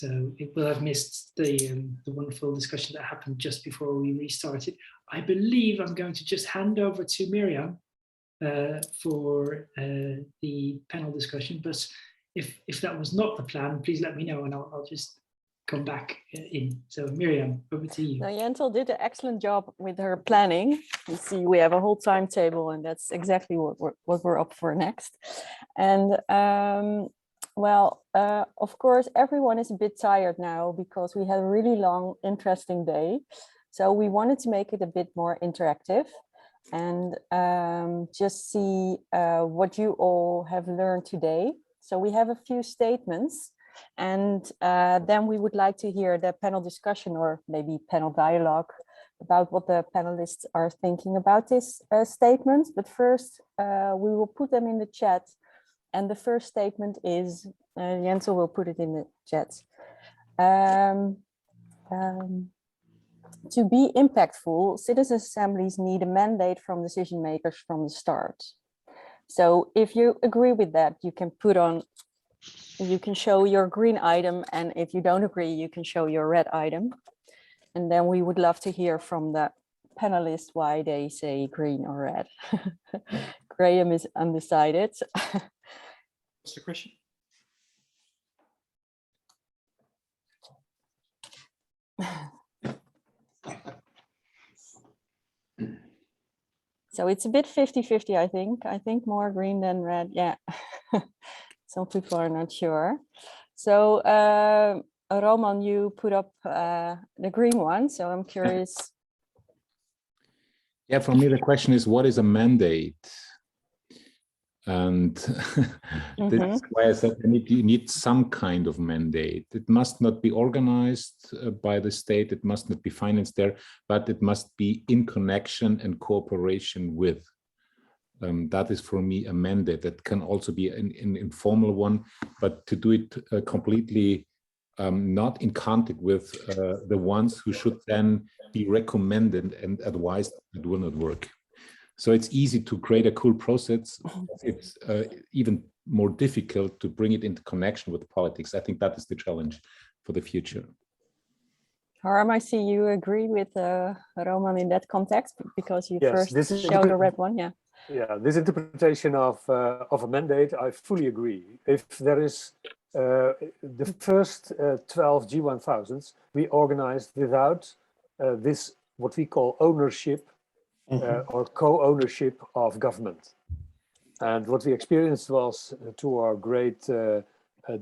So it will have missed the wonderful discussion that happened just before we restarted. I believe I'm going to just hand over to Miriam for the panel discussion, but if that was not the plan, please let me know and I'll just come back in. So Miriam, over to you. Now, Jentel did an excellent job with her planning. You see, we have a whole timetable, and that's exactly what we're up for next. And of course, everyone is a bit tired now because we had a really long, interesting day. So we wanted to make it a bit more interactive and just see what you all have learned today. So we have a few statements, and then we would like to hear the panel discussion or maybe panel dialogue about what the panelists are thinking about this statement. But first, we will put them in the chat. And the first statement is, Jentel will put it in the chat. To be impactful, citizen assemblies need a mandate from decision makers from the start. So if you agree with that, you can show your green item, and if you don't agree, you can show your red item. And then we would love to hear from the panelists why they say green or red. Graham is undecided. What's the question? So it's a bit 50-50, I think. I think more green than red. Yeah. Some people are not sure. So Roman, you put up the green one. So I'm curious. Yeah, for me, the question is, what is a mandate? And that's why I said you need some kind of mandate. It must not be organized by the state. It must not be financed there, but it must be in connection and cooperation with. That is for me a mandate. That can also be an informal one, but to do it completely not in contact with the ones who should then be recommended and advised, it will not work. So it's easy to create a cool process. It's even more difficult to bring it into connection with politics. I think that is the challenge for the future. Harm, I see you agree with Roman in that context because you Yes, first showed the red one. Yeah. Yeah, this interpretation of a mandate, I fully agree. If there is the first 12 G1000s, we organized without this, what we call ownership or co-ownership of government. And what we experienced was, to our great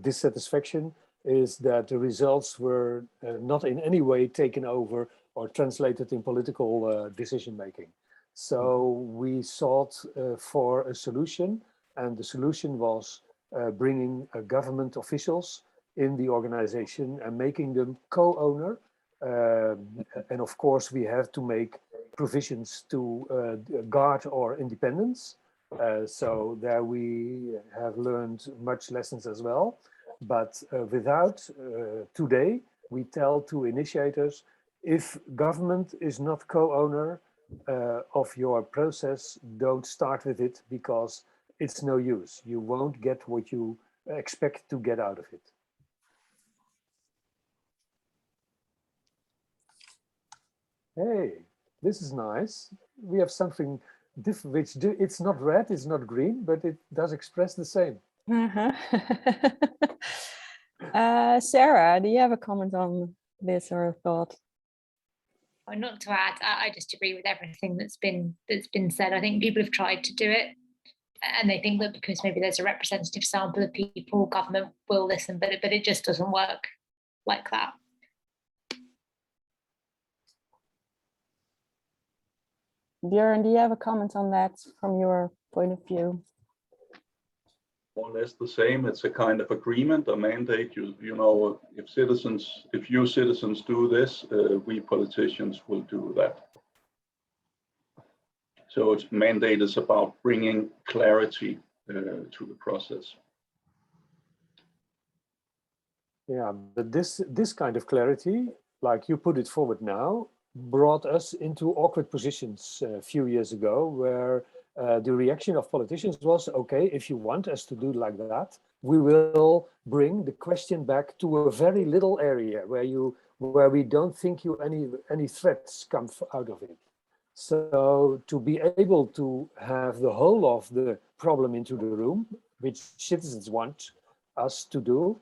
dissatisfaction, is that the results were not in any way taken over or translated in political decision-making. So we sought for a solution, and the solution was bringing government officials in the organization and making them co-owner. And of course, we have to make provisions to guard our independence. So there we have learned much lessons as well. But without today, we tell to initiators, if government is not co-owner of your process, don't start with it because it's no use. You won't get what you expect to get out of it. Hey, this is nice. We have something different, which it's not red, it's not green, but it does express the same. Sarah, do you have a comment on this or a thought? Or not to add, I just agree with everything that's been said. I think people have tried to do it, and they think that because maybe there's a representative sample of people, government will listen, but it just doesn't work like that. Björn, do you have a comment on that from your point of view? More or less the same. It's a kind of agreement, a mandate. You know, if you citizens do this, we politicians will do that. So its mandate is about bringing clarity to the process. Yeah, but this kind of clarity, like you put it forward now, brought us into awkward positions a few years ago, where the reaction of politicians was, okay, if you want us to do like that, we will bring the question back to a very little area where we don't think any threats come out of it. So to be able to have the whole of the problem into the room, which citizens want us to do,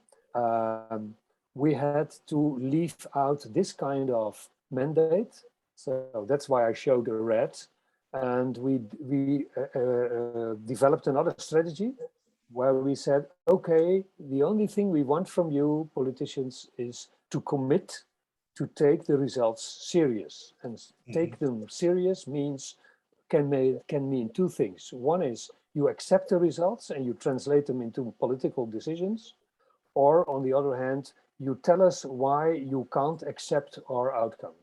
we had to leave out this kind of mandate. So that's why I showed the red. And we developed another strategy where we said, okay, the only thing we want from you politicians is to commit to take the results serious. And take them serious can mean two things. One is you accept the results and you translate them into political decisions. Or on the other hand, you tell us why you can't accept our outcomes.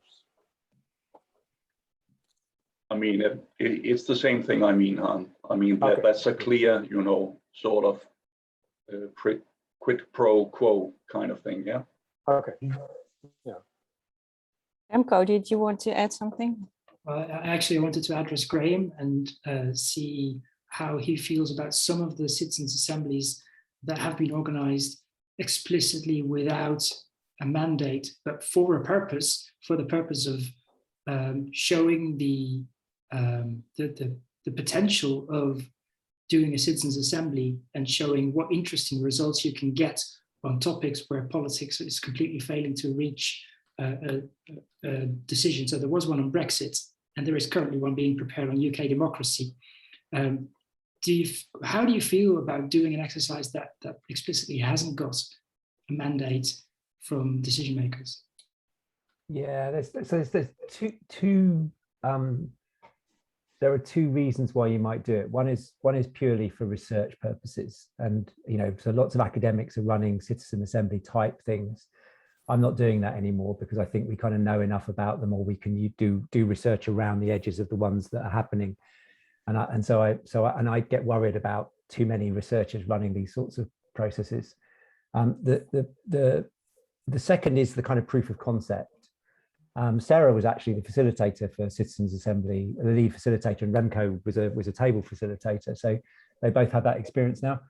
I mean, it's the same thing. I mean, Han. I mean, that's a clear, sort of quid pro quo kind of thing. Yeah. Okay. Yeah. Remco, did you want to add something? Well, I actually wanted to address Graham and see how he feels about some of the citizens' assemblies that have been organized explicitly without a mandate, but for the purpose of showing the potential of doing a citizens' assembly and showing what interesting results you can get on topics where politics is completely failing to reach a decision. So there was one on Brexit, and there is currently one being prepared on UK democracy. How do you feel about doing an exercise that explicitly hasn't got a mandate from decision makers? Yeah, there's there are two reasons why you might do it. One is purely for research purposes, and so lots of academics are running citizen assembly type things. I'm not doing that anymore because I think we kind of know enough about them, or we can do research around the edges of the ones that are happening. And so I get worried about too many researchers running these sorts of processes. The second is the kind of proof of concept. Sarah was actually the facilitator for Citizens Assembly, the lead facilitator, and Remco was a table facilitator. So they both have that experience now.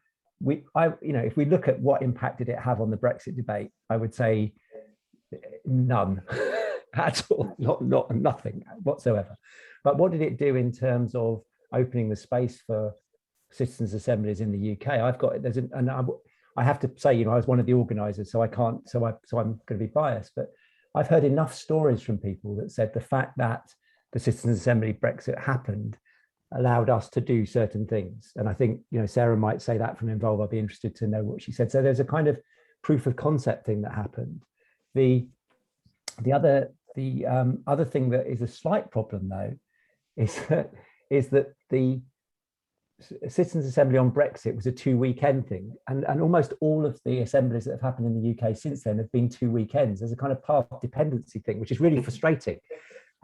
If we look at what impact did it have on the Brexit debate, I would say none at all, nothing whatsoever. But what did it do in terms of opening the space for citizens' assemblies in the UK? I have to say, I was one of the organisers, so I'm going to be biased, but I've heard enough stories from people that said the fact that the Citizens' Assembly Brexit happened allowed us to do certain things. And I think, Sarah might say that from Involve. I'll be interested to know what she said. So there's a kind of proof of concept thing that happened. The other thing that is a slight problem, though, is that the Citizens' Assembly on Brexit was a 2 weekend thing, and almost all of the assemblies that have happened in the UK since then have been 2 weekends. There's a kind of path dependency thing, which is really frustrating.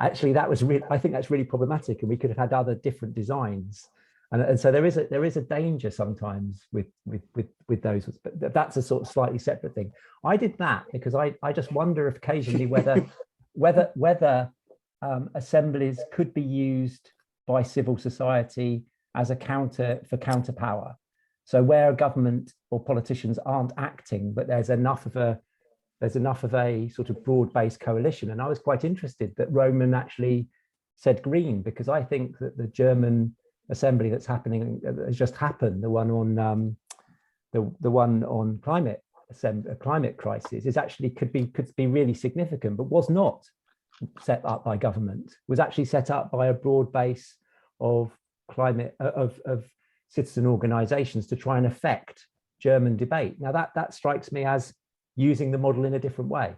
Actually, I think that's really problematic, and we could have had other different designs. And so there is a danger sometimes with those, but that's a sort of slightly separate thing. I did that because I just wonder if occasionally whether assemblies could be used by civil society as a counterpower. So where government or politicians aren't acting, but there's enough of a sort of broad-based coalition. And I was quite interested that Roman actually said green, because I think that the German assembly that's happening, has just happened, the one on climate crisis, is actually could be really significant, but was not set up by government, was actually set up by a broad base of citizen organizations to try and affect German debate. Now that strikes me as using the model in a different way.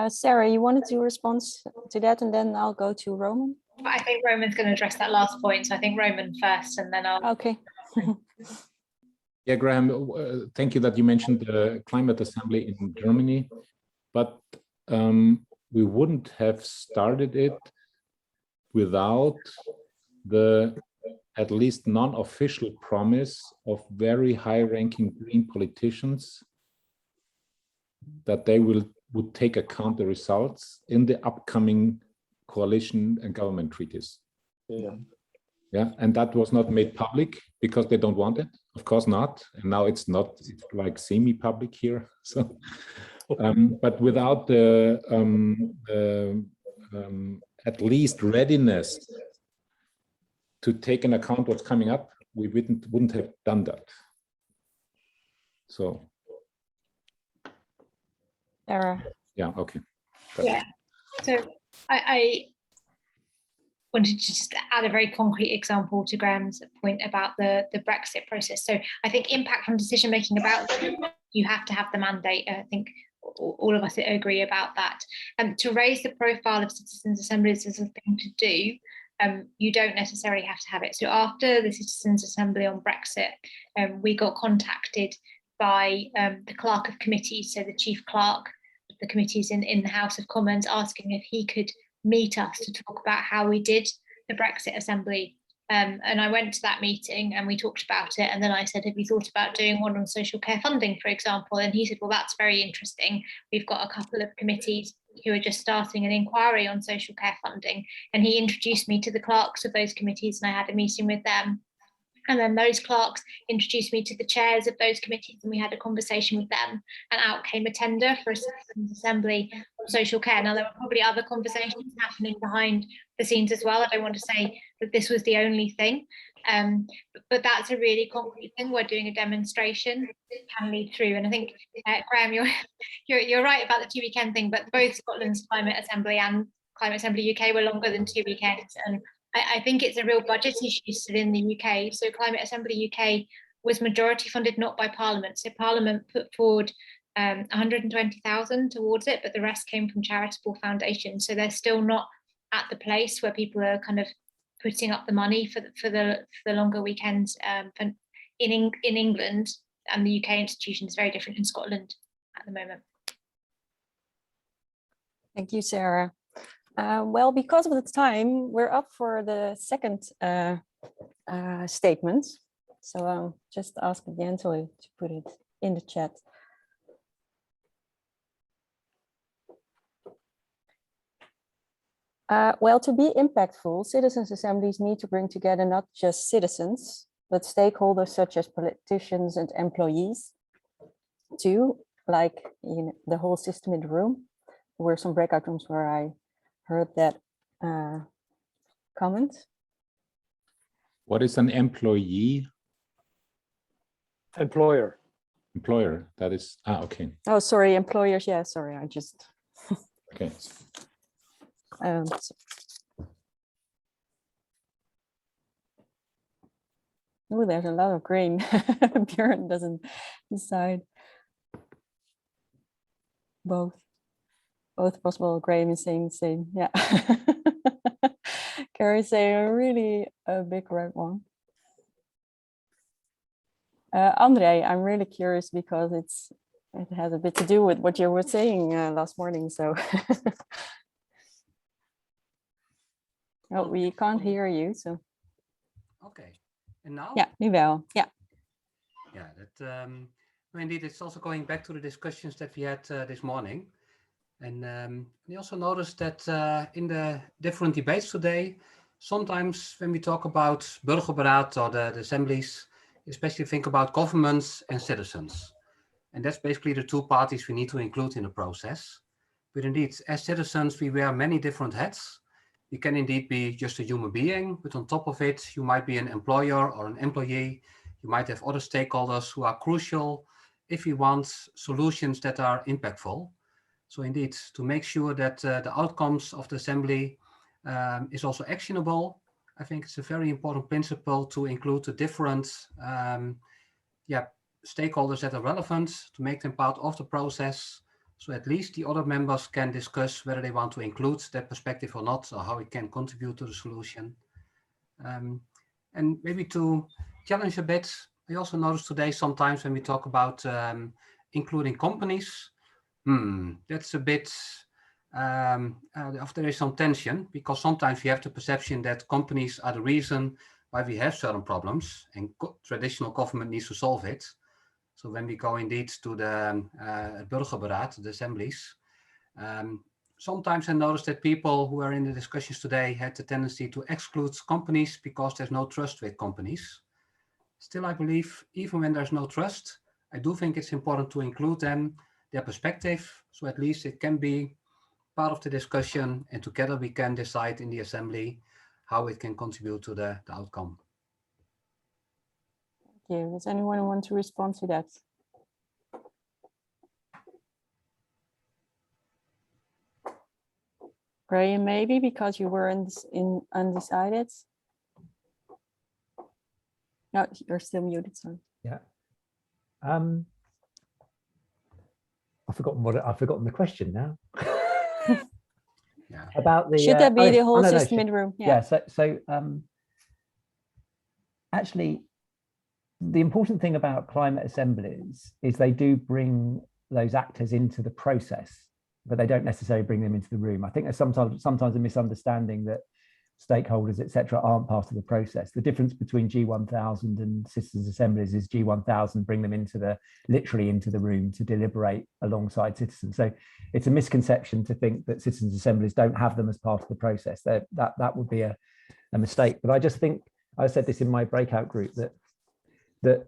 Sarah, you wanted to respond to that, and then I'll go to Roman. I think Roman's going to address that last point, so I think Roman first, and then I'll. Okay. Yeah, Graham, thank you that you mentioned the climate assembly in Germany, but we wouldn't have started it without the at least non-official promise of very high-ranking Green politicians that they would take account the results in the upcoming coalition and government treaties. Yeah. Yeah, and that was not made public because they don't want it. Of course not. And now it's not. It's like semi-public here. So, but without the at least readiness to take into account what's coming up, we wouldn't have done that. So. Sarah. Yeah. Okay. Yeah. So I wanted to just add a very concrete example to Graham's point about the Brexit process. So I think impact on decision making about you have to have the mandate. I think all of us agree about that. To raise the profile of citizens' assemblies is a thing to do. You don't necessarily have to have it. So after the Citizens' Assembly on Brexit, we got contacted by the clerk of committees, so the chief clerk of the committees in the House of Commons, asking if he could meet us to talk about how we did the Brexit Assembly. And I went to that meeting and we talked about it. And then I said, have you thought about doing one on social care funding, for example? And he said, well, that's very interesting. We've got a couple of committees who are just starting an inquiry on social care funding. And he introduced me to the clerks of those committees and I had a meeting with them. And then those clerks introduced me to the chairs of those committees and we had a conversation with them, and out came a tender for a citizens' assembly on social care. Now, there were probably other conversations happening behind the scenes as well. I don't want to say that this was the only thing, but that's a really concrete thing. We're doing a demonstration, it can lead through. And I think, Graham, you're right about the 2 weekend thing, but both Scotland's Climate Assembly and Climate Assembly UK were longer than 2 weekends. And I think it's a real budget issue still in the UK. So Climate Assembly UK was majority funded, not by Parliament. So Parliament put forward 120,000 towards it, but the rest came from charitable foundations. So they're still not at the place where people are kind of putting up the money for the longer weekends in England, and the UK institution is very different in Scotland at the moment. Thank you, Sarah. Well, because of the time, we're up for the second statement. So I'll just ask again to put it in the chat. Well, to be impactful, citizens' assemblies need to bring together not just citizens, but stakeholders such as politicians and employees too, like the whole system in the room. There were some breakout rooms where I heard that comment. What is an employee? Employer. Employer, that is, okay. Oh, sorry, employers. Yeah, sorry, I just. Okay. Oh, there's a lot of green. Björn doesn't decide. Both possible. Graham is saying the same. Yeah. Carrie's saying a really big red one. Andre, I'm really curious because it has a bit to do with what you were saying last morning. So oh, we can't hear you. So okay, and now? Yeah, nu wel. Yeah. Yeah, that indeed, it's also going back to the discussions that we had this morning. And we also noticed that in the different debates today, sometimes when we talk about Burgerberaden or the assemblies, especially think about governments and citizens. And that's basically the two parties we need to include in the process. But indeed, as citizens, we wear many different hats. You can indeed be just a human being, but on top of it, you might be an employer or an employee. You might have other stakeholders who are crucial if you want solutions that are impactful. So indeed, to make sure that the outcomes of the assembly is also actionable, I think it's a very important principle to include the different stakeholders that are relevant, to make them part of the process. So at least the other members can discuss whether they want to include that perspective or not, or how it can contribute to the solution. And maybe to challenge a bit, I also noticed today sometimes when we talk about including companies, that's a bit, there is some tension, because sometimes we have the perception that companies are the reason why we have certain problems and traditional government needs to solve it. So when we go indeed to the Burgerberaden, the assemblies, sometimes I noticed that people who are in the discussions today had the tendency to exclude companies because there's no trust with companies. Still, I believe even when there's no trust, I do think it's important to include them, their perspective, so at least it can be part of the discussion, and together we can decide in the assembly how it can contribute to the outcome. Thank you. Does anyone want to respond to that? Graham, maybe because you were in undecided. No, you're still muted, sorry. Yeah. I've forgotten the question now. Yeah. About the should that be the whole no, system in the room? Yeah. So actually, the important thing about climate assemblies is they do bring those actors into the process, but they don't necessarily bring them into the room. I think there's sometimes a misunderstanding that stakeholders, etc., aren't part of the process. The difference between G1000 and citizens' assemblies is G1000 bring them literally into the room to deliberate alongside citizens. So it's a misconception to think that citizens' assemblies don't have them as part of the process. That would be a mistake. But I just think, I said this in my breakout group, that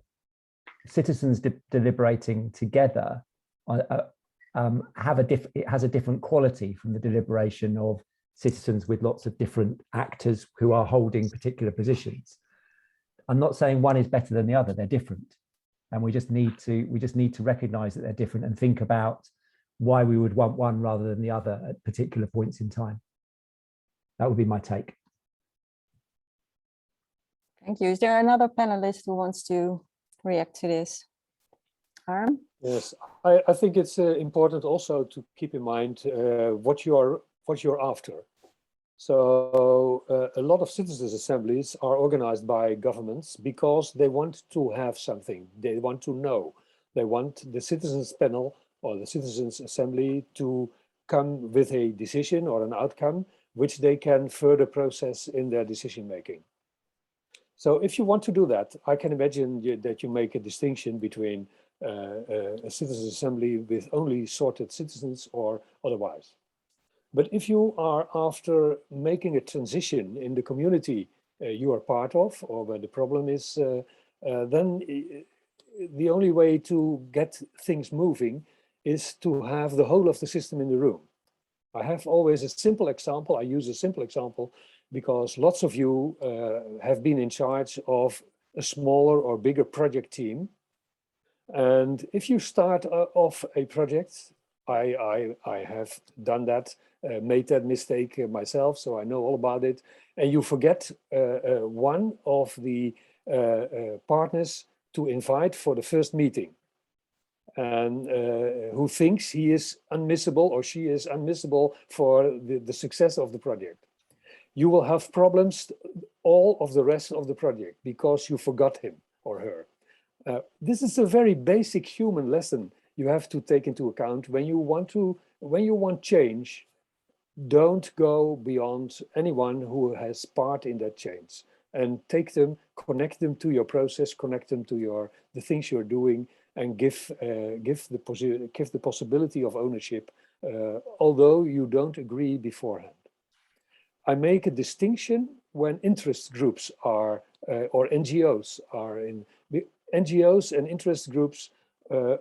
citizens deliberating together it has a different quality from the deliberation of citizens with lots of different actors who are holding particular positions. I'm not saying one is better than the other, they're different. And we just need to recognize that they're different and think about why we would want one rather than the other at particular points in time. That would be my take. Thank you. Is there another panelist who wants to react to this? Harm? Yes, I think it's important also to keep in mind what you're after. So a lot of citizens' assemblies are organized by governments because they want to have something, they want to know. They want the citizens panel or the citizens' assembly to come with a decision or an outcome which they can further process in their decision making. So if you want to do that, I can imagine that you make a distinction between a citizens' assembly with only sorted citizens or otherwise. But if you are after making a transition in the community you are part of, or where the problem is, then the only way to get things moving is to have the whole of the system in the room. I have always a simple example. I use a simple example because lots of you have been in charge of a smaller or bigger project team. And if you start off a project, I have done that, made that mistake myself, so I know all about it. And you forget one of the partners to invite for the first meeting, and who thinks he is unmissable or she is unmissable for the success of the project. You will have problems all of the rest of the project because you forgot him or her. This is a very basic human lesson you have to take into account when you want change. Don't go beyond anyone who has part in that change, and take them, connect them to your process, connect them to the things you're doing, and give the possibility of ownership, although you don't agree beforehand. I make a distinction when interest groups are or NGOs are in. NGOs and interest groups,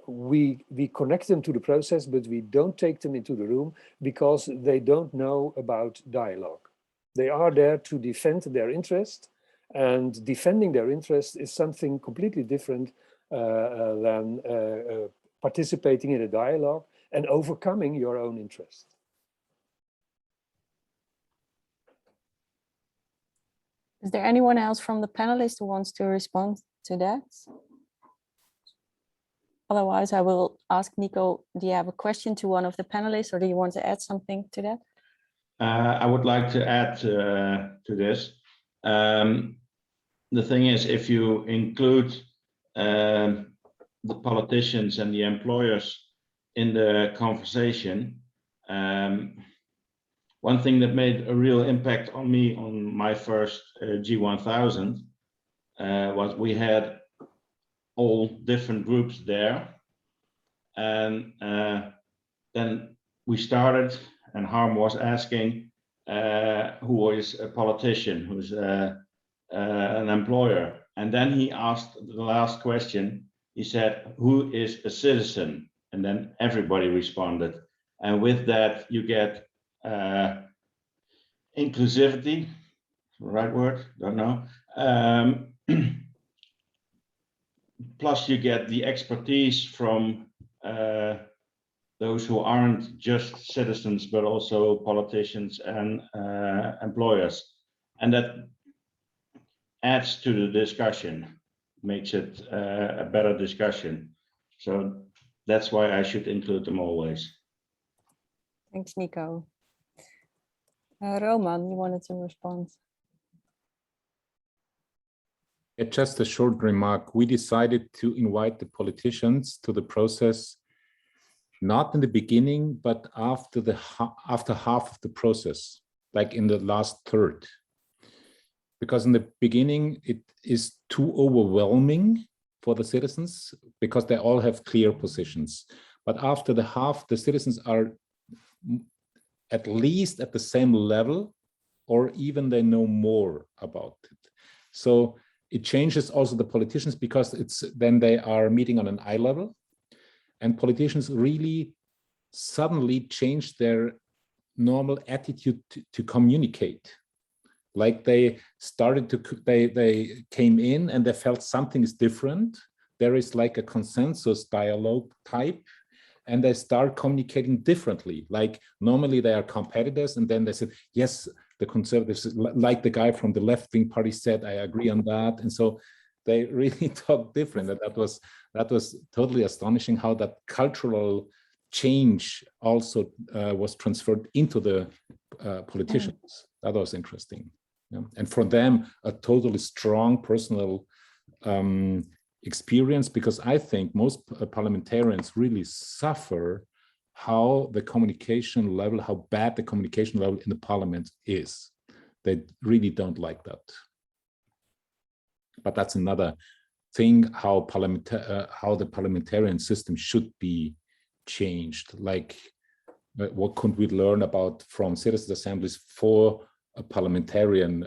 we connect them to the process, but we don't take them into the room because they don't know about dialogue. They are there to defend their interest, and defending their interest is something completely different than participating in a dialogue and overcoming your own interest. Is there anyone else from the panelists who wants to respond to that? Otherwise, I will ask Nico, do you have a question to one of the panelists, or do you want to add something to that? I would like to add to this. The thing is, if you include the politicians and the employers in the conversation, one thing that made a real impact on me on my first G1000 was we had all different groups there, and then we started and Harm was asking who is a politician, who's an employer. And then he asked the last question. He said, who is a citizen? And then everybody responded. And with that, you get inclusivity, right word, don't know. Plus you get the expertise from those who aren't just citizens, but also politicians and employers. And that adds to the discussion, makes it a better discussion. So that's why I should include them always. Thanks, Nico. Roman, you wanted to respond? Just a short remark. We decided to invite the politicians to the process, not in the beginning, but after half of the process, like in the last third. Because in the beginning, it is too overwhelming for the citizens because they all have clear positions. But after the half, the citizens are at least at the same level, or even they know more about it. So it changes also the politicians because then they are meeting on an eye level, and politicians really suddenly change their normal attitude to communicate. Like they came in and they felt something is different. There is like a consensus dialogue type, and they start communicating differently. Like normally they are competitors, and then they said, yes, the conservatives, like the guy from the left-wing party said, I agree on that. And so they really talk different. And that was totally astonishing how that cultural change also was transferred into the politicians. That was interesting. Yeah. And for them, a totally strong personal experience, because I think most parliamentarians really suffer how the communication level, how bad the communication level in the parliament is. They really don't like that. But that's another thing, how the parliamentarian system should be changed. Like, what could we learn about from citizens' assemblies for parliamentarian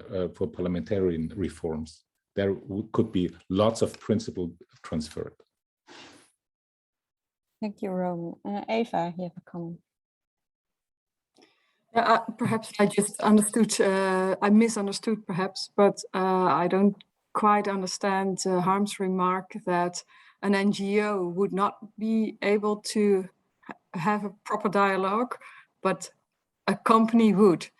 reforms? There could be lots of principle transferred. Thank you, Roman. Eva, you have a comment. Yeah, perhaps I just understood, I misunderstood perhaps, but I don't quite understand Harm's remark that an NGO would not be able to have a proper dialogue, but a company would.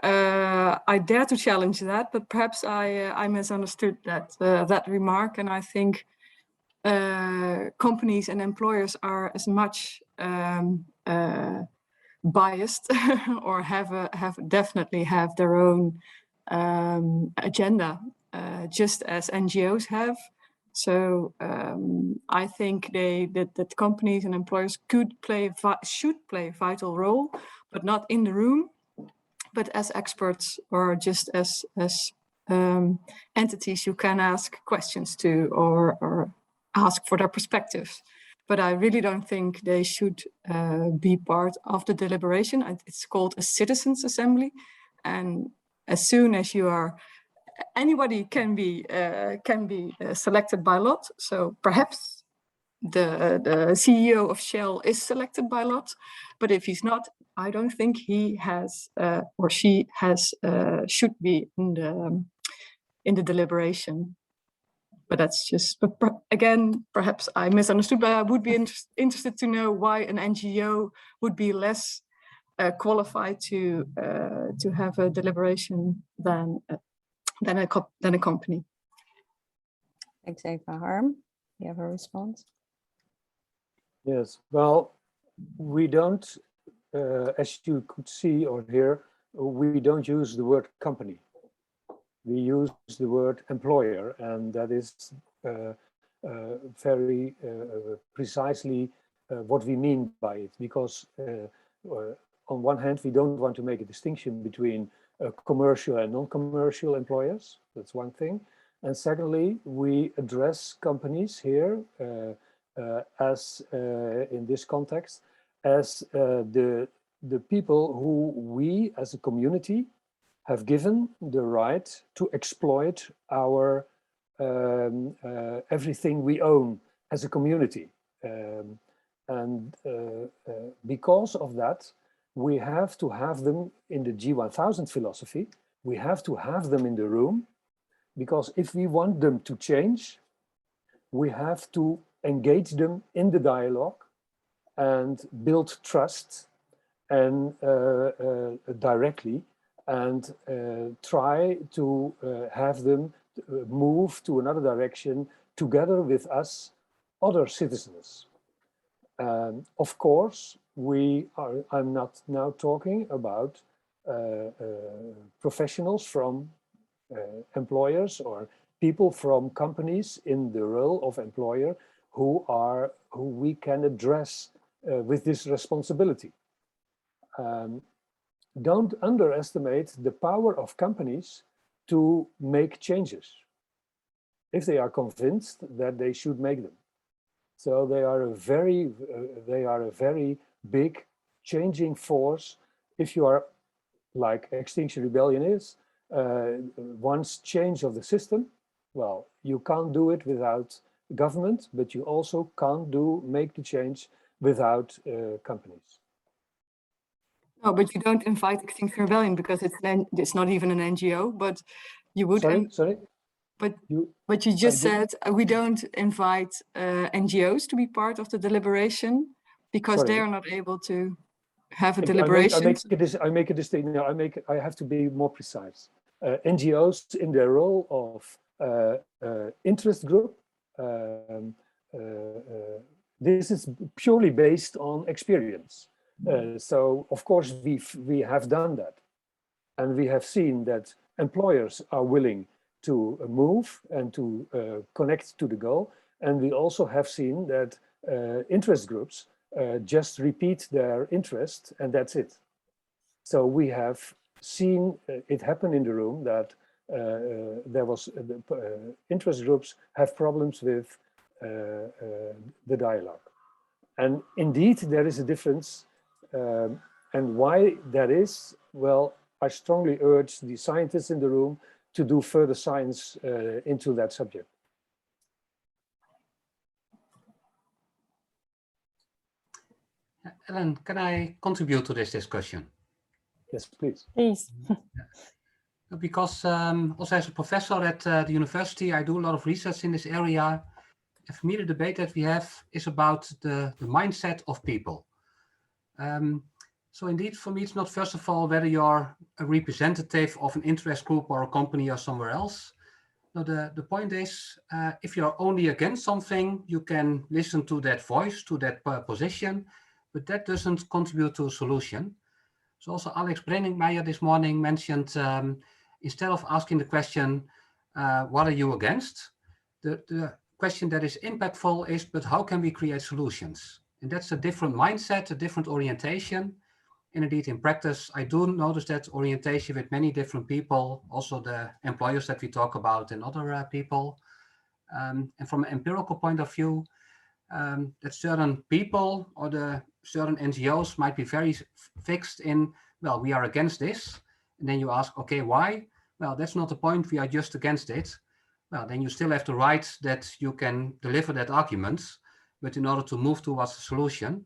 I dare to challenge that, but perhaps I misunderstood that remark, and I think companies and employers are as much biased or definitely have their own agenda, just as NGOs have. So I think that companies and employers should play a vital role, but not in the room, but as experts or just as entities you can ask questions to or ask for their perspectives. But I really don't think they should be part of the deliberation. It's called a citizens' assembly, and as soon as you are, anybody can be selected by lot. So perhaps the CEO of Shell is selected by lot, but if he's not, I don't think he has or she has should be in the deliberation. But that's just, but again, perhaps I misunderstood, but I would be interested to know why an NGO would be less qualified to have a deliberation than a company. Thanks, Eva. Harm, you have a response? Yes, well, we don't, as you could see or hear, we don't use the word company. We use the word employer, and that is very precisely what we mean by it, because on one hand, we don't want to make a distinction between commercial and non-commercial employers. That's one thing. And secondly, we address companies here as in this context as the the people who we as a community have given the right to exploit our everything we own as a community. Because of that, we have to have them in the G1000 philosophy. We have to have them in the room, because if we want them to change, we have to engage them in the dialogue and build trust and directly, and try to have them move to another direction together with us, other citizens. Of course, I'm not now talking about professionals from employers or people from companies in the role of employer who we can address with this responsibility. Don't underestimate the power of companies to make changes if they are convinced that they should make them. So they are a very big changing force. If you are like Extinction Rebellion is, wants change of the system, well, you can't do it without government, but you also can't make the change without companies. No, but you don't invite Extinction Rebellion because it's not even an NGO, but you would. Sorry. But you just said we don't invite NGOs to be part of the deliberation because they are not able to have a deliberation. I make a distinction. No, I have to be more precise. NGOs in their role of interest group. This is purely based on experience. So of course we have done that, and we have seen that employers are willing to move and to connect to the goal, and we also have seen that interest groups just repeat their interest and that's it. So we have seen it happen in the room that interest groups have problems with the dialogue, and indeed there is a difference. And why that is, well, I strongly urge the scientists in the room to do further science into that subject. Ellen, can I contribute to this discussion? Yes, please. Please. Because also as a professor at the university, I do a lot of research in this area. And for me, the debate that we have is about the mindset of people. So indeed, for me, it's not first of all whether you're a representative of an interest group or a company or somewhere else. No, the point is, if you're only against something, you can listen to that voice, to that position, but that doesn't contribute to a solution. So also Alex Brenningmeijer this morning mentioned, instead of asking the question, what are you against? The question that is impactful is, but how can we create solutions? And that's a different mindset, a different orientation. And indeed, in practice, I do notice that orientation with many different people, also the employers that we talk about and other people. And from an empirical point of view, that certain people or the certain NGOs might be very fixed in, well, we are against this. And then you ask, okay, why? Well, that's not the point. We are just against it. Well, then you still have the right that you can deliver that argument. But in order to move towards a solution,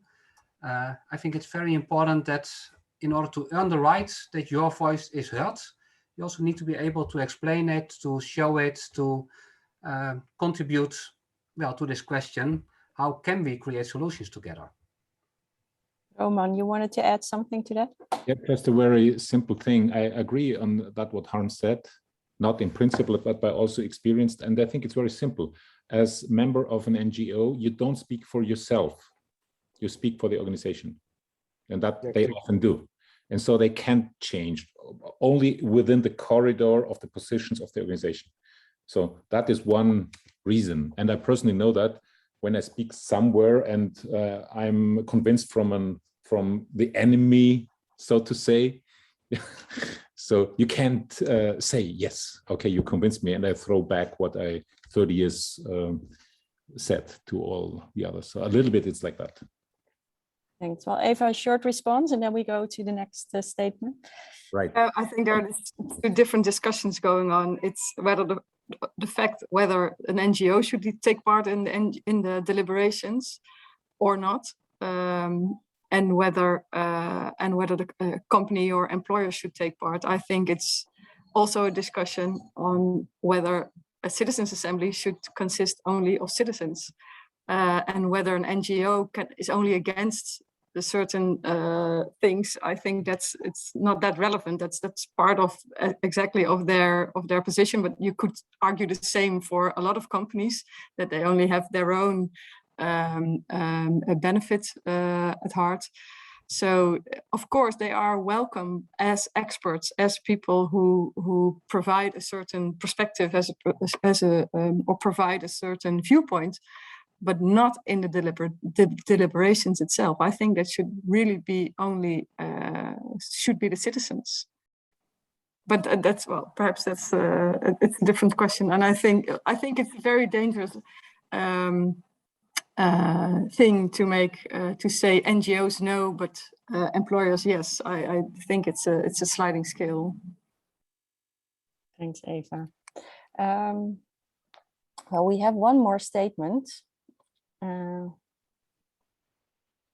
I think it's very important that in order to earn the right that your voice is heard, you also need to be able to explain it, to show it, to contribute, well, to this question, how can we create solutions together? Roman, you wanted to add something to that? Yeah, just a very simple thing. I agree on that what Harm said, not in principle, but by also experienced. And I think it's very simple. As member of an NGO, you don't speak for yourself. You speak for the organization. And that they often do. And so they can't change only within the corridor of the positions of the organization. So that is one reason. And I personally know that when I speak somewhere and I'm convinced from the enemy, so to say, so you can't say, yes, okay, you convinced me, and I throw back what I 30 years said to all the others. So a little bit it's like that. Thanks. Well, Eva, a short response, and then we go to the next statement. Right. I think there are two different discussions going on. It's whether the fact whether an NGO should take part in the deliberations or not, and whether the company or employer should take part. I think it's also a discussion on whether a citizens' assembly should consist only of citizens, and whether an NGO is only against the certain things. I think it's not that relevant. That's part of exactly of their position. But you could argue the same for a lot of companies, that they only have their own benefit at heart. So of course they are welcome as experts, as people who provide a certain perspective or provide a certain viewpoint, but not in the deliberations itself. I think that should really be only should be the citizens. But that's, well, perhaps that's it's a different question. And I think it's a very dangerous thing to make to say NGOs no, but employers yes. I think it's a sliding scale. Thanks, Eva. Well, we have one more statement.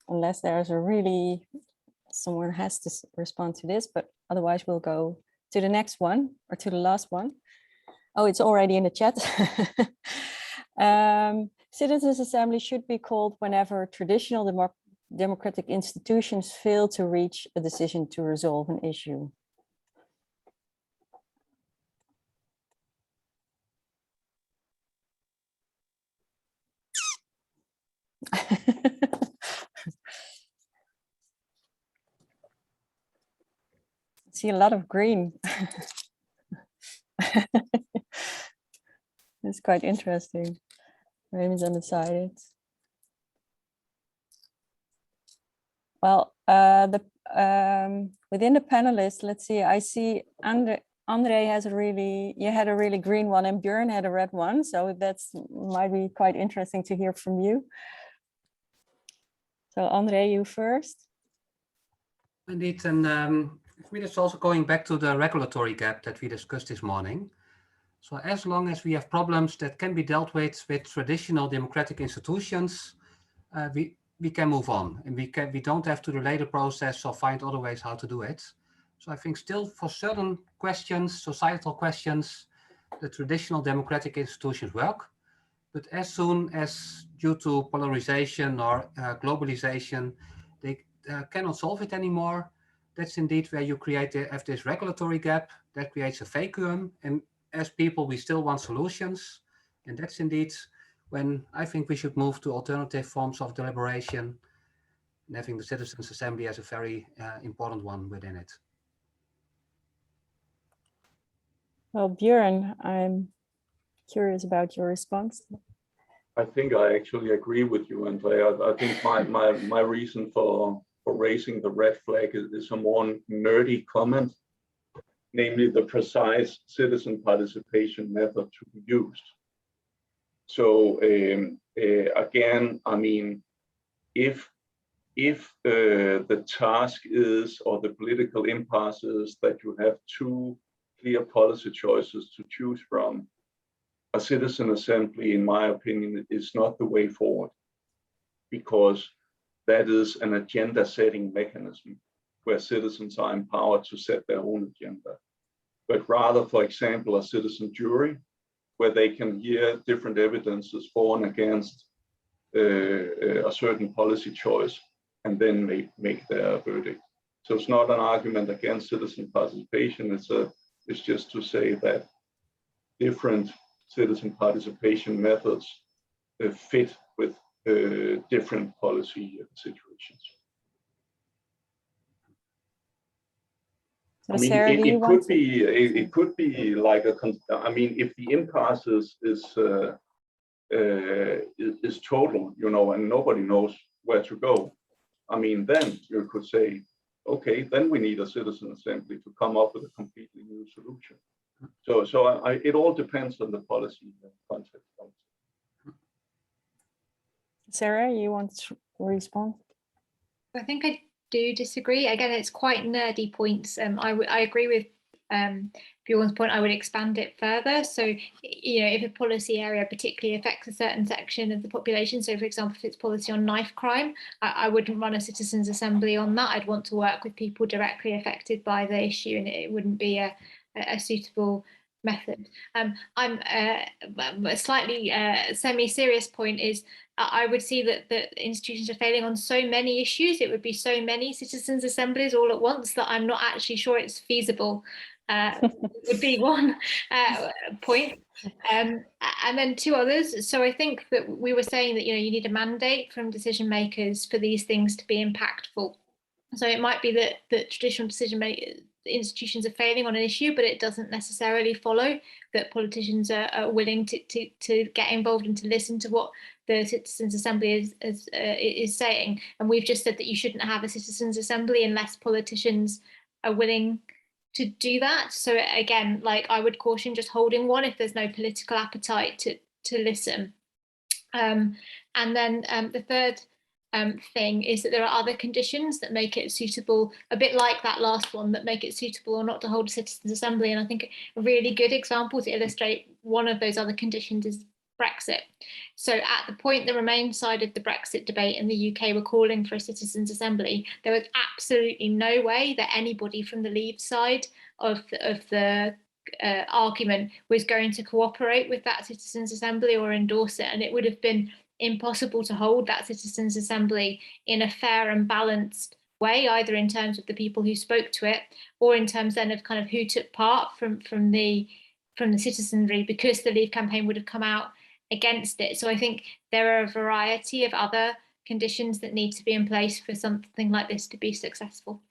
Unless there's someone has to respond to this, but otherwise we'll go to the next one or to the last one. Oh, it's already in the chat. Citizens' Assembly should be called whenever traditional democratic institutions fail to reach a decision to resolve an issue. See a lot of green. It's quite interesting. Raymond's undecided. Well, within the panelists, let's see. I see Andre has you had a really green one, and Björn had a red one. So that's might be quite interesting to hear from you. So Andre, you first. Indeed, and for me, it's also going back to the regulatory gap that we discussed this morning. So as long as we have problems that can be dealt with traditional democratic institutions, we can move on, and we don't have to delay the process or find other ways how to do it. So I think still for certain questions, societal questions, the traditional democratic institutions work. But as soon as due to polarization or globalization, they cannot solve it anymore, that's indeed where you have this regulatory gap that creates a vacuum. And as people, we still want solutions. And that's indeed when I think we should move to alternative forms of deliberation, and having the Citizens' Assembly as a very important one within it. Well, Björn, I'm curious about your response. I think I actually agree with you, Andrea. I think my reason for raising the red flag is a more nerdy comment, namely the precise citizen participation method to be used. So again, I mean, if the task is, or the political impasse is, that you have two clear policy choices to choose from, a citizen assembly, in my opinion, is not the way forward, because that is an agenda setting mechanism where citizens are empowered to set their own agenda. But rather, for example, a citizen jury, where they can hear different evidences for and against a certain policy choice, and then make their verdict. So it's not an argument against citizen participation. It's just to say that different citizen participation methods fit with different policy situations. So I mean, Sarah, it could be like I mean, if the impasse is total, you know, and nobody knows where to go, I mean, then you could say, okay, then we need a citizen assembly to come up with a completely new solution. So it all depends on the policy context. Sarah, you want to respond? I think I do disagree. Again, it's quite nerdy points. I agree with Bjorn's point. I would expand it further. So, you know, if a policy area particularly affects a certain section of the population, so for example, if it's policy on knife crime, I wouldn't run a citizens' assembly on that. I'd want to work with people directly affected by the issue, and it wouldn't be a suitable method. I'm a slightly semi-serious point is I would see that institutions are failing on so many issues. It would be so many citizens' assemblies all at once that I'm not actually sure it's feasible. Would be one point. And then two others. So I think that we were saying that, you know, you need a mandate from decision makers for these things to be impactful. So it might be that traditional decision makers, institutions are failing on an issue, but it doesn't necessarily follow that politicians are willing to get involved and to listen to what the Citizens' Assembly is saying. And we've just said that you shouldn't have a Citizens' Assembly unless politicians are willing to do that. So again, like I would caution just holding one if there's no political appetite to listen. And then the third thing is that there are other conditions that make it suitable, a bit like that last one, that make it suitable or not to hold a citizens' assembly. And I think a really good example to illustrate one of those other conditions is Brexit. So at the point the Remain side of the Brexit debate in the UK were calling for a citizens' assembly, there was absolutely no way that anybody from the Leave side of the argument was going to cooperate with that citizens' assembly or endorse it, and it would have been impossible to hold that citizens' assembly in a fair and balanced way, either in terms of the people who spoke to it or in terms then of kind of who took part from the citizenry, because the Leave campaign would have come out against it. So I think there are a variety of other conditions that need to be in place for something like this to be successful.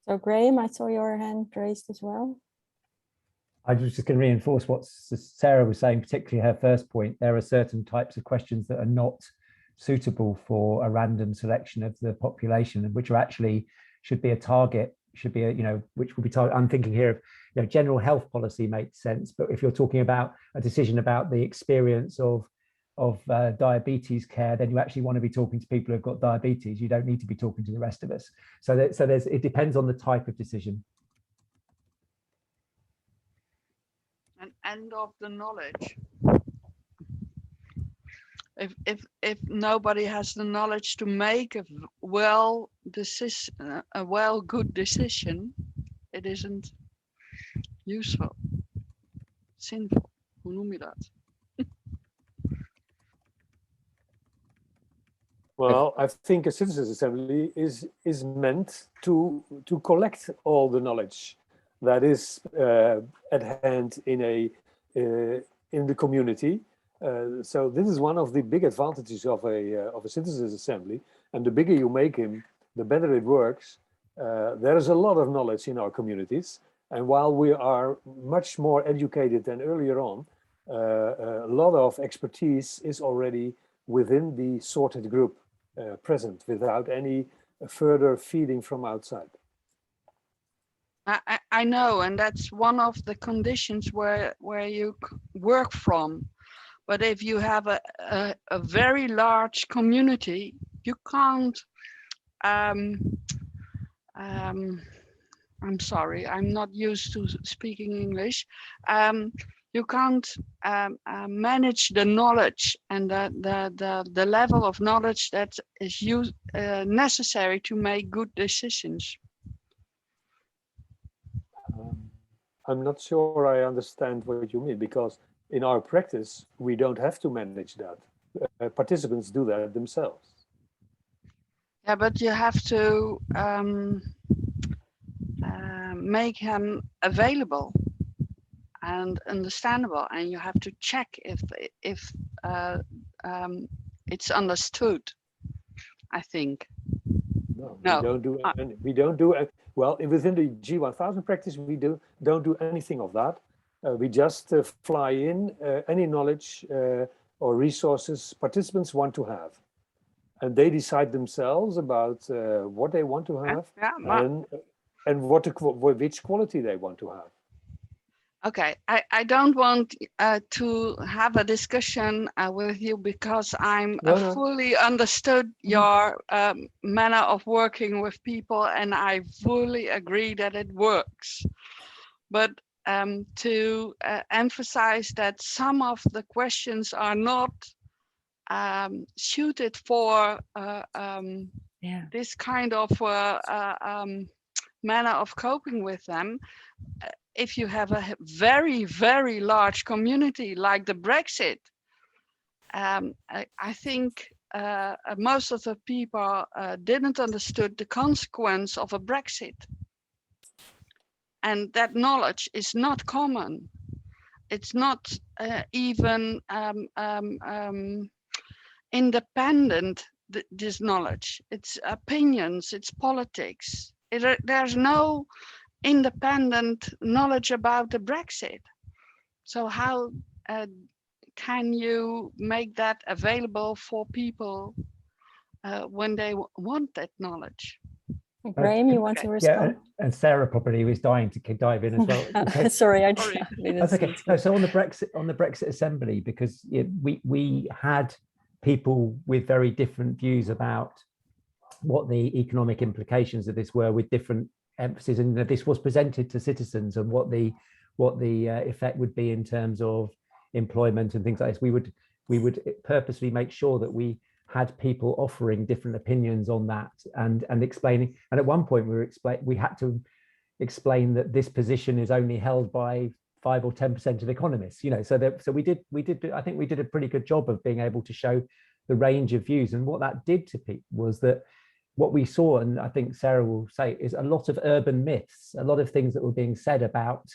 So Graham, I saw your hand raised as well. I was just going to reinforce what Sarah was saying, particularly her first point. There are certain types of questions that are not suitable for a random selection of the population, and which are actually should be a target, should be a, you know, which will be target. I'm thinking here of, you know, general health policy makes sense, but if you're talking about a decision about the experience of diabetes care, then you actually want to be talking to people who've got diabetes. You don't need to be talking to the rest of us. So it depends on the type of decision. And of the knowledge. If nobody has the knowledge to make a good decision, it isn't useful. Zinvol. Hoe noem je dat? Well, I think a citizens' assembly is meant to collect all the knowledge that is at hand in the community. So this is one of the big advantages of a citizens' assembly. And the bigger you make him, the better it works. There is a lot of knowledge in our communities. And while we are much more educated than earlier on, a lot of expertise is already within the sorted group present without any further feeding from outside. I know, and that's one of the conditions where you work from. But if you have a very large community, you can't, I'm sorry, I'm not used to speaking English. You can't manage the knowledge and the level of knowledge that is necessary to make good decisions. I'm not sure I understand what you mean, because in our practice, we don't have to manage that. Participants do that themselves. Yeah, but you have to make him available and understandable, and you have to check if it's understood, I think. No. We don't do it. Well, within the G1000 practice, we don't do anything of that. We just fly in any knowledge or resources participants want to have. And they decide themselves about what they want to have and which quality they want to have. Okay, I don't want to have a discussion with you because I'm No. fully understood your manner of working with people, and I fully agree that it works. But to emphasize that some of the questions are not suited for this kind of manner of coping with them. If you have a very, very large community like the Brexit, I think most of the people didn't understood the consequence of a Brexit. And that knowledge is not common. It's not even independent, this knowledge. It's opinions, it's politics. There's no independent knowledge about the Brexit. So how can you make that available for people when they want that knowledge? Graham, you want to respond? Yeah, and Sarah probably was dying to dive in as well. Okay. Sorry, That's okay. No, so on the Brexit Assembly, because we had people with very different views about what the economic implications of this were, with different emphasis, and this was presented to citizens, and what the effect would be in terms of employment and things like this. We would purposely make sure that we had people offering different opinions on that and explaining. And at one point we had to explain that this position is only held by 5 or 10% of economists. You know, so we did. I think we did a pretty good job of being able to show the range of views. And what that did to people was that what we saw, and I think Sarah will say, is a lot of urban myths, a lot of things that were being said about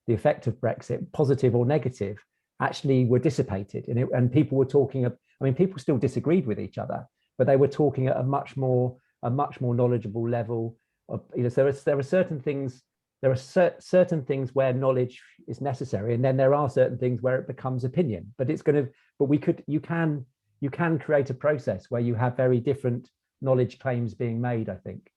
the effect of Brexit, positive or negative, actually were dissipated. And people were talking, I mean, people still disagreed with each other, but they were talking at a much more knowledgeable level of, you know, so there are certain things where knowledge is necessary, and then there are certain things where it becomes opinion. But you can create a process where you have very different knowledge claims being made, I think.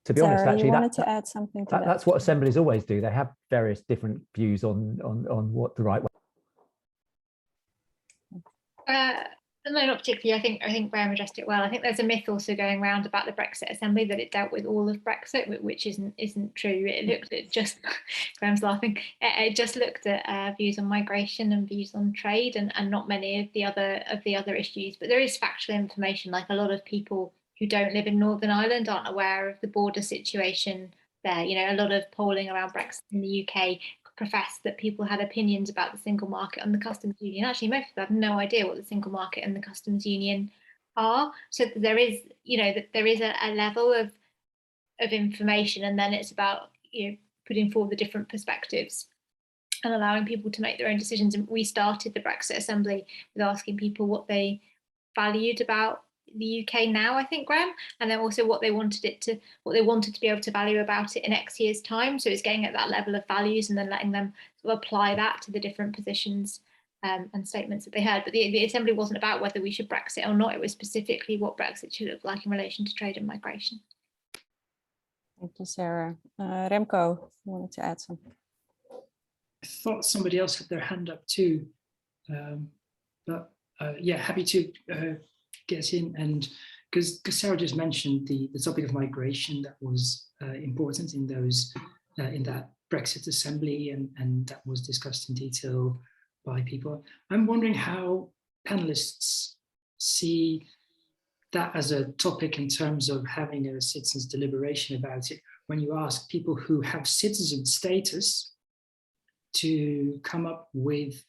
To be honest, actually, you wanted to add something to that. That's what assemblies always do. They have various different views on what the right way. No, not particularly. I think Graham addressed it well. I think there's a myth also going around about the Brexit Assembly that it dealt with all of Brexit, which isn't true. It looked at just Graham's laughing. It just looked at views on migration and views on trade, and not many of the other issues. But there is factual information. Like, a lot of people who don't live in Northern Ireland aren't aware of the border situation there. You know, a lot of polling around Brexit in the UK professed that people had opinions about the single market and the customs union. Actually, most people have no idea what the single market and the customs union are. So there is, you know, that there is a level of information, and then it's about, you know, putting forward the different perspectives and allowing people to make their own decisions. And we started the Brexit Assembly with asking people what they valued about the UK now, I think, Graham, and then also what they wanted to be able to value about it in X years' time. So it's getting at that level of values and then letting them sort of apply that to the different positions and statements that they heard. But the Assembly wasn't about whether we should Brexit or not. It was specifically what Brexit should look like in relation to trade and migration. Thank you, Sarah. Remco, you wanted to add something? I thought somebody else had their hand up too, but yeah, happy to get in. And because Sarah just mentioned the topic of migration that was important in that Brexit Assembly, and that was discussed in detail by people. I'm wondering how panelists see that as a topic in terms of having a citizens' deliberation about it. When you ask people who have citizen status to come up with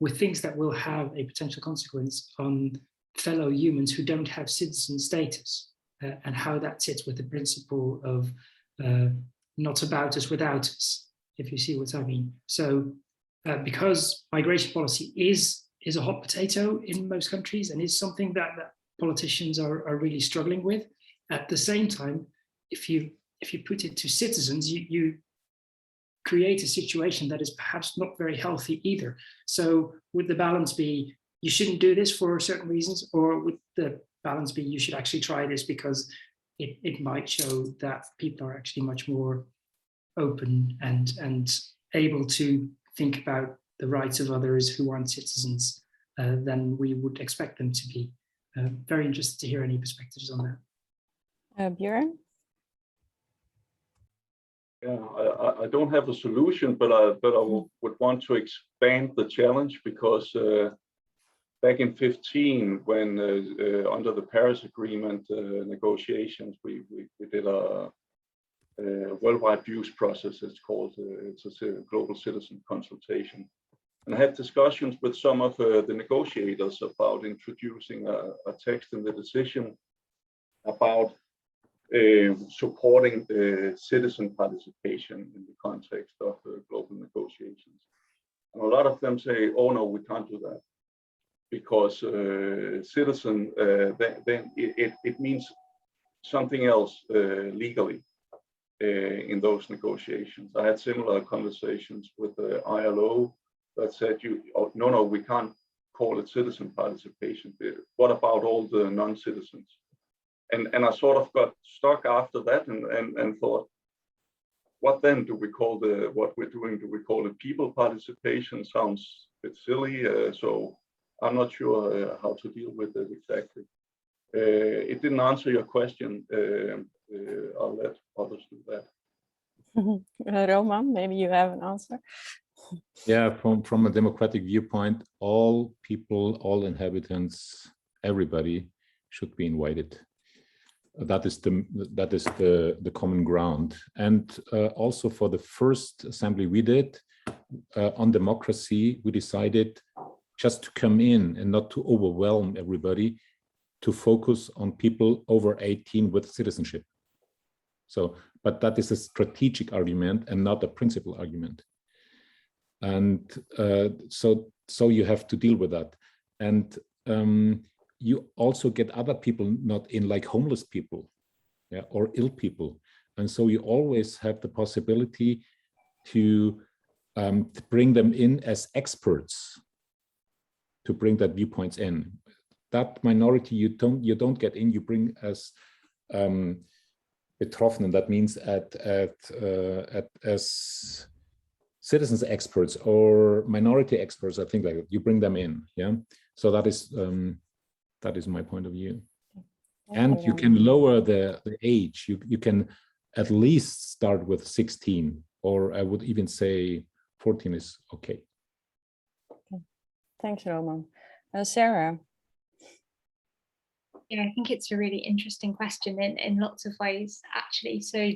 things that will have a potential consequence on fellow humans who don't have citizen status, and how that sits with the principle of not about us without us, if you see what I mean. So because migration policy is a hot potato in most countries and is something that politicians are really struggling with, at the same time, if you put it to citizens, you create a situation that is perhaps not very healthy either. So would the balance be, you shouldn't do this for certain reasons, or would the balance be, you should actually try this because it might show that people are actually much more open and able to think about the rights of others who aren't citizens than we would expect them to be. Very interested to hear any perspectives on that. Björn? Yeah, I don't have a solution, but I would want to expand the challenge, because back in 2015, when under the Paris Agreement negotiations, we did a worldwide views process. It's called it's a global citizen consultation, and I had discussions with some of the negotiators about introducing a text in the decision about supporting citizen participation in the context of global negotiations. And a lot of them say, oh no, we can't do that, because citizen, then it means something else legally in those negotiations. I had similar conversations with the ILO that said, no, we can't call it citizen participation. What about all the non-citizens? And I sort of got stuck after that and thought, what then do we call what we're doing? Do we call it people participation? Sounds a bit silly. So I'm not sure how to deal with it exactly. It didn't answer your question. I'll let others do that. Roman, maybe you have an answer. Yeah, from a democratic viewpoint, all people, all inhabitants, everybody should be invited. That is the common ground. And also for the first assembly we did on democracy, we decided just to come in and not to overwhelm everybody, to focus on people over 18 with citizenship. So, but that is a strategic argument and not a principal argument. And so you have to deal with that. And you also get other people not in, like homeless people, yeah, or ill people. And so you always have the possibility to bring them in as experts, to bring that viewpoints in. That minority you don't get in, you bring as betroffenen, that means as citizens experts or minority experts, I think, like that. You bring them in, yeah. So that is my point of view. And you can lower the age. You can at least start with 16, or I would even say 14 is okay. Thanks, Roman. Sarah. Yeah, I think it's a really interesting question in lots of ways, actually. So,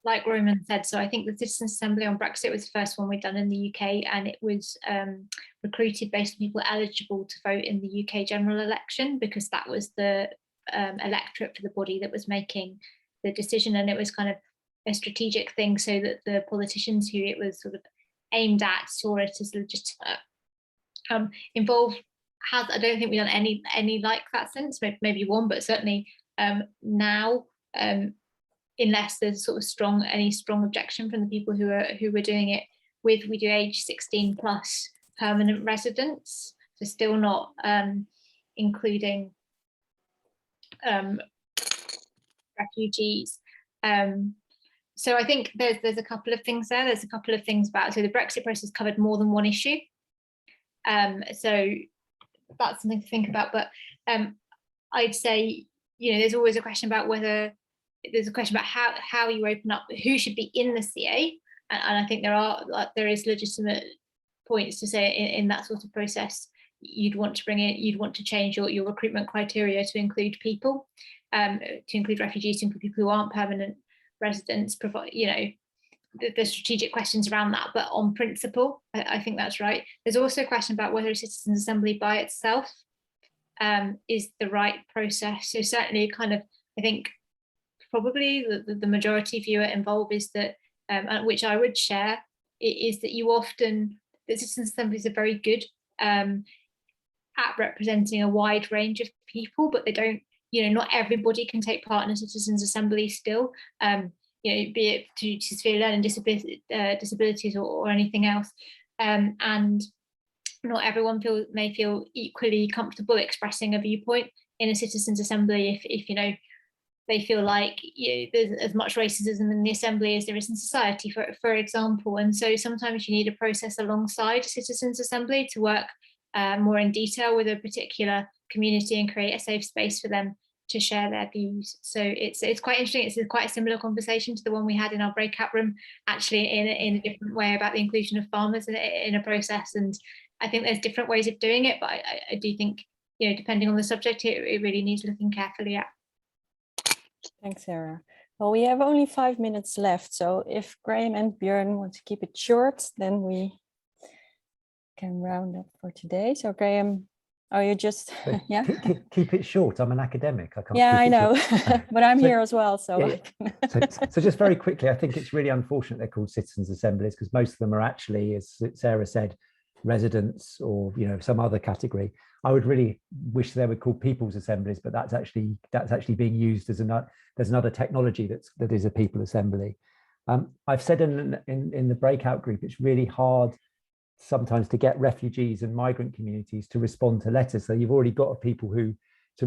like Roman said, so I think the Citizens' Assembly on Brexit was the first one we'd done in the UK, and it was recruited based on people eligible to vote in the UK general election, because that was the electorate for the body that was making the decision, and it was kind of a strategic thing so that the politicians who it was sort of aimed at saw it as legitimate. I don't think we've done any like that since, maybe one, but certainly now, unless there's sort of any strong objection from the people who were doing it with, we do age 16 plus permanent residents, so still not including refugees. So I think there's a couple of things there. There's a couple of things about, so the Brexit process covered more than one issue. So that's something to think about. But I'd say, there's always a question about how you open up, who should be in the CA. And I think there is legitimate points to say in that sort of process, you'd want to change your recruitment criteria to include people, to include refugees, to include people who aren't permanent residents, the strategic questions around that. But on principle, I think that's right. There's also a question about whether a Citizens' Assembly by itself is the right process. So certainly kind of, I think probably the majority view involved is that, which I would share, is that the Citizens' Assemblies are very good at representing a wide range of people, but they don't, not everybody can take part in a Citizens' Assembly still, be it to severe learning disabilities or anything else. And not everyone may feel equally comfortable expressing a viewpoint in a citizens' assembly if you know, they feel like there's as much racism in the assembly as there is in society, for example. And so sometimes you need a process alongside citizens' assembly to work more in detail with a particular community and create a safe space for them to share their views. So it's quite interesting. It's quite a similar conversation to the one we had in our breakout room, actually in a different way, about the inclusion of farmers in a process. And I think there's different ways of doing it, but I do think, you know, depending on the subject, it really needs looking carefully at. Thanks, Sarah. Well, we have only 5 minutes left, so if Graham and Björn want to keep it short, then we can round up for today. So Graham, are you just yeah? Keep it short. I'm an academic. I can't. Yeah, I know, but I'm So- here as well. So, yeah, so just very quickly, I think it's really unfortunate they're called citizens' assemblies, because most of them are actually, as Sarah said, residents or, you know, some other category. I would really wish they were called people's assemblies, but that's actually being used as there's another technology that is a people assembly. I've said in the breakout group, it's really hard sometimes to get refugees and migrant communities to respond to letters. So you've already got people to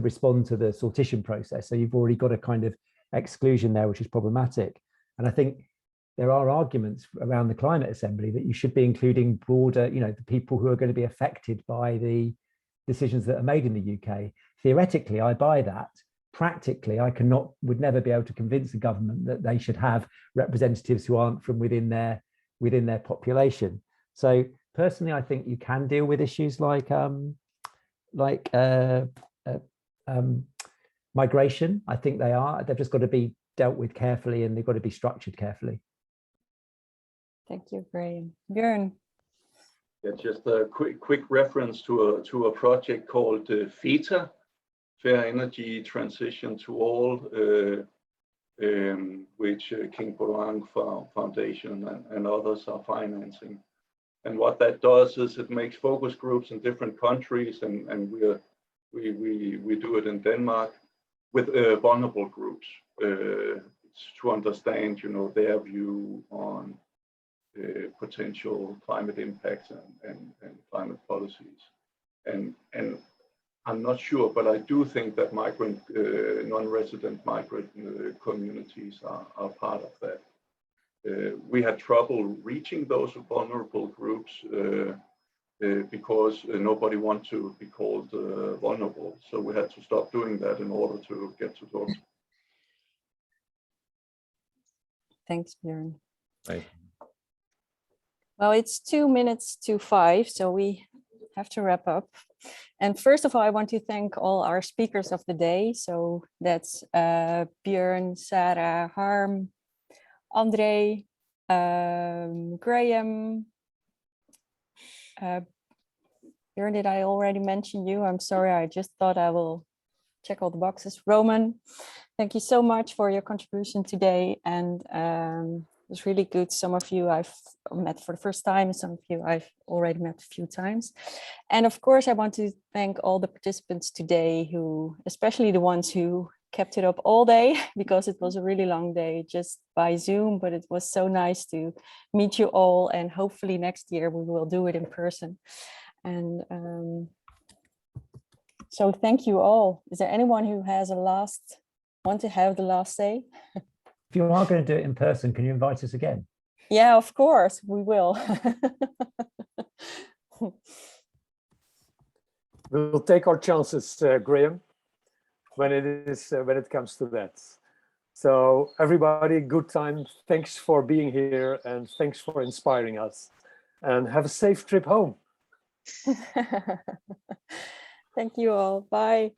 respond to the sortition process. So you've already got a kind of exclusion there, which is problematic. And I think there are arguments around the climate assembly that you should be including broader, you know, the people who are going to be affected by the decisions that are made in the UK. Theoretically, I buy that. Practically, I would never be able to convince the government that they should have representatives who aren't from within their population. So personally, I think you can deal with issues like migration. I think they've just got to be dealt with carefully, and they've got to be structured carefully. thank you, Graham. Björn. Yeah, just a quick reference to a project called FETA, Fair Energy Transition to All, which King Bolang Foundation and others are financing. And what that does is it makes focus groups in different countries, and we do it in Denmark with vulnerable groups to understand, you know, their view on potential climate impacts and climate policies. And I'm not sure, but I do think that migrant, non-resident migrant communities are part of that. We had trouble reaching those vulnerable groups because nobody wanted to be called vulnerable. So we had to stop doing that in order to get to those. Thanks, Björn. Right. Well, it's 2 minutes to 5, so we have to wrap up. And first of all, I want to thank all our speakers of the day. So that's Björn, Sarah, Harm, André, Graham. Björn, did I already mention you? I'm sorry, I just thought I will check all the boxes. Roman, thank you so much for your contribution today. And it was really good. Some of you I've met for the first time, and some of you I've already met a few times. And of course, I want to thank all the participants today, who, especially the ones who kept it up all day, because it was a really long day just by Zoom, but it was so nice to meet you all. And hopefully next year we will do it in person. And so thank you all. Is there anyone who has want to have the last say? If you are going to do it in person, can you invite us again? Yeah, of course, we will. We'll take our chances, Graham, when it comes to that. So everybody, good time. Thanks for being here, and thanks for inspiring us. And have a safe trip home. Thank you all. Bye.